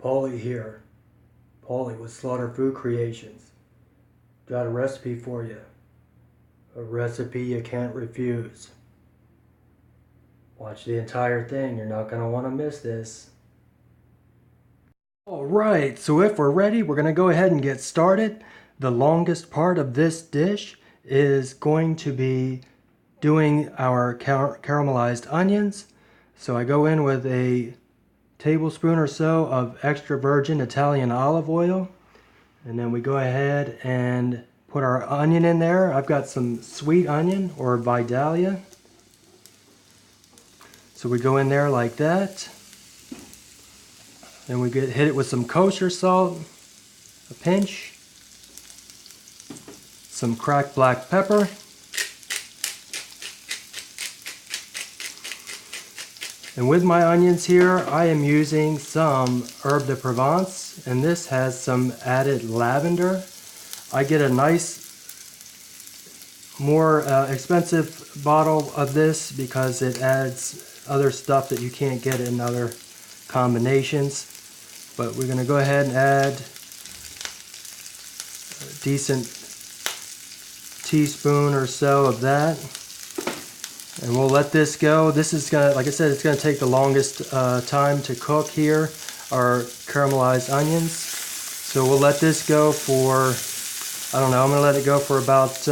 Paulie here. Paulie with Slaughter Food Creations. Got a recipe for you. A recipe you can't refuse. Watch the entire thing. You're not going to want to miss this. Alright, so if we're ready, we're going to go ahead and get started. The longest part of this dish is going to be doing our caramelized onions. So I go in with a tablespoon or so of extra virgin Italian olive oil, and then we go ahead and put our onion in there. I've got some sweet onion or Vidalia, so we go in there like that. Then we hit it with some kosher salt, a pinch, some cracked black pepper, and with my onions here, I am using some herb de Provence, and this has some added lavender. I get a nice, more expensive bottle of this because it adds other stuff that you can't get in other combinations. But we're going to go ahead and add a decent teaspoon or so of that. And we'll let this go. This is going to, like I said, it's going to take the longest time to cook here, our caramelized onions. So we'll let this go for, I don't know, I'm going to let it go for about,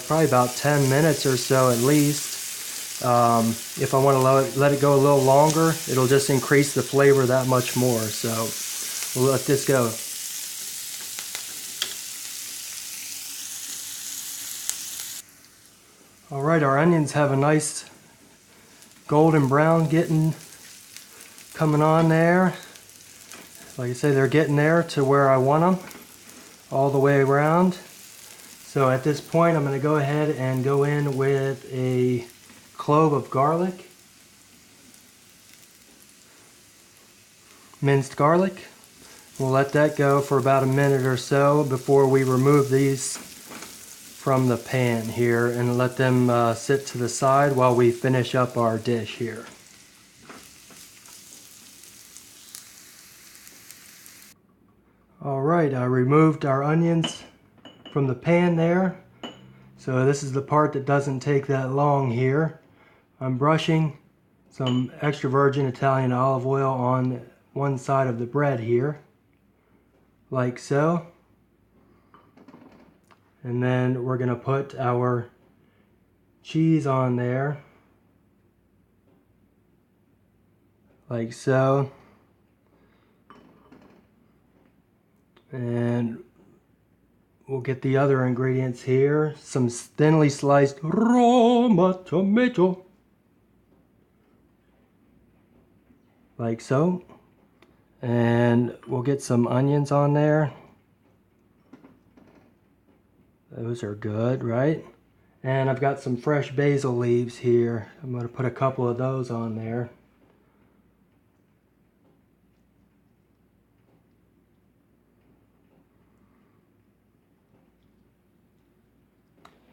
probably about 10 minutes or so at least. If I want to let it go a little longer, it'll just increase the flavor that much more. So we'll let this go. Alright, our onions have a nice golden brown coming on there. Like I say, they're getting there to where I want them, all the way around. So at this point, I'm going to go ahead and go in with a clove of garlic, minced garlic. We'll let that go for about a minute or so before we remove these from the pan here and let them sit to the side while we finish up our dish here. Alright, I removed our onions from the pan there. So this is the part that doesn't take that long here. I'm brushing some extra virgin Italian olive oil on one side of the bread here, like so. And then we're going to put our cheese on there, like so. And we'll get the other ingredients here. Some thinly sliced Roma tomato, like so. And we'll get some onions on there. Those are good, right? And I've got some fresh basil leaves here. I'm going to put a couple of those on there.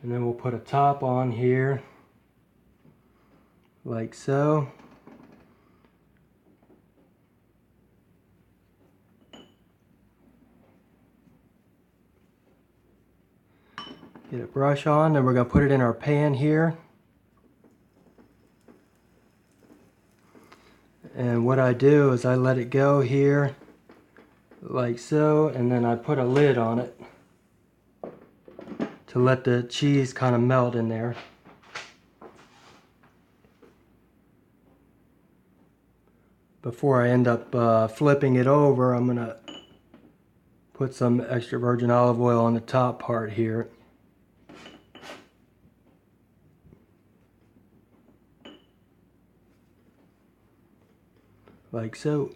And then we'll put a top on here, like so. Get a brush on, and we're going to put it in our pan here. And what I do is I let it go here, like so, and then I put a lid on it to let the cheese kind of melt in there. Before I end up flipping it over, I'm going to put some extra virgin olive oil on the top part here. Like so.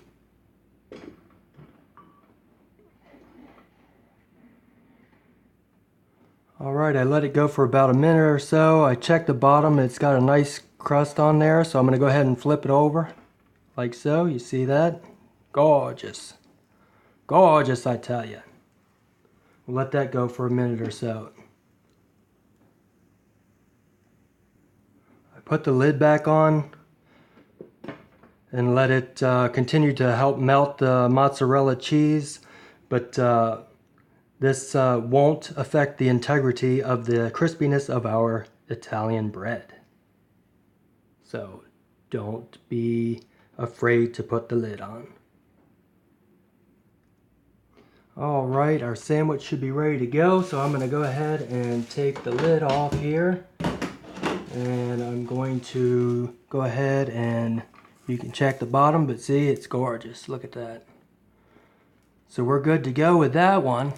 Alright, I let it go for about a minute or so. I checked the bottom, it's got a nice crust on there, so I'm going to go ahead and flip it over. Like so, you see that? Gorgeous. Gorgeous, I tell you. We'll let that go for a minute or so. I put the lid back on. and let it continue to help melt the mozzarella cheese, but this won't affect the integrity of the crispiness of our Italian bread. So don't be afraid to put the lid on. Alright, our sandwich should be ready to go, so I'm going to go ahead and take the lid off here. And I'm going to go ahead and you can check the bottom, but see, it's gorgeous. Look at that. So we're good to go with that one.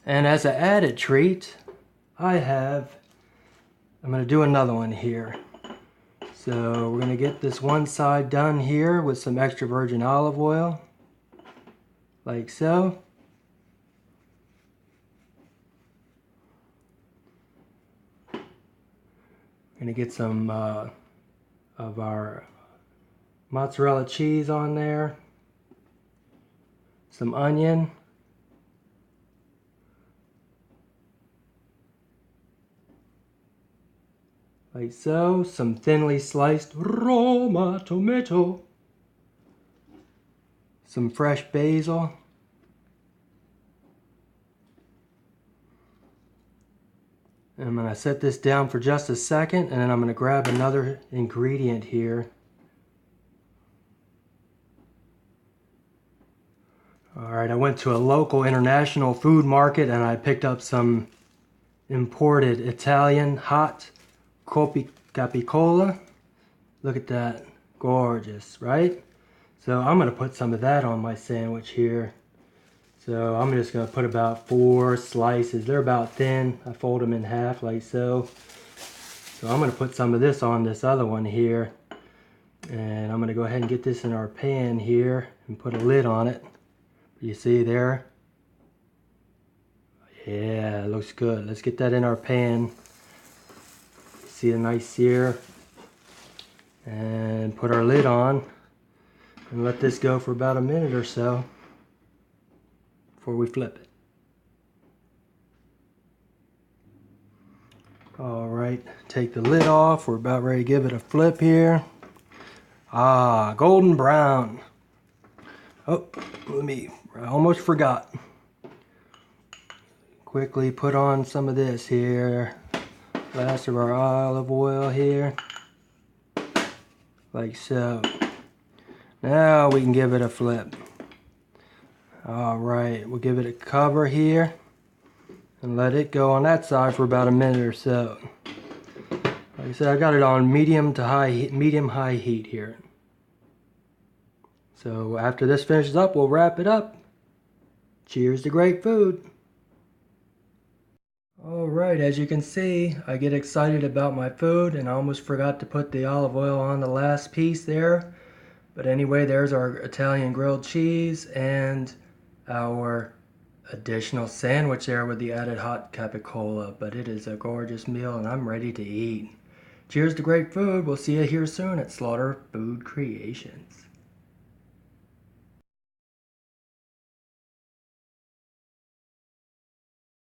And as an added treat, I'm going to do another one here. So we're going to get this one side done here with some extra virgin olive oil. Like so. Going to get some of our mozzarella cheese on there. Some onion. Like so. Some thinly sliced Roma tomato. Some fresh basil. And I'm going to set this down for just a second, and then I'm going to grab another ingredient here. Alright, I went to a local international food market and I picked up some imported Italian hot Capicola. Look at that. Gorgeous, right? So I'm going to put some of that on my sandwich here. So I'm just going to put about 4 slices. They're about thin. I fold them in half like so. So I'm going to put some of this on this other one here. And I'm going to go ahead and get this in our pan here and put a lid on it. You see there? Yeah, it looks good. Let's get that in our pan. See a nice sear. And put our lid on. And let this go for about a minute or so before we flip it. Alright, take the lid off. We're about ready to give it a flip here. Ah, golden brown. Oh, I almost forgot. Quickly put on some of this here. Last of our olive oil here. Like so. Now we can give it a flip. Alright, we'll give it a cover here and let it go on that side for about a minute or so. Like I said, I got it on medium high heat here. So after this finishes up, we'll wrap it up. Cheers to great food. Alright, as you can see, I get excited about my food and I almost forgot to put the olive oil on the last piece there. But anyway, there's our Italian grilled cheese and our additional sandwich there with the added hot capicola. But it is a gorgeous meal and I'm ready to eat. Cheers to great food. We'll see you here soon at Slaughter Food Creations.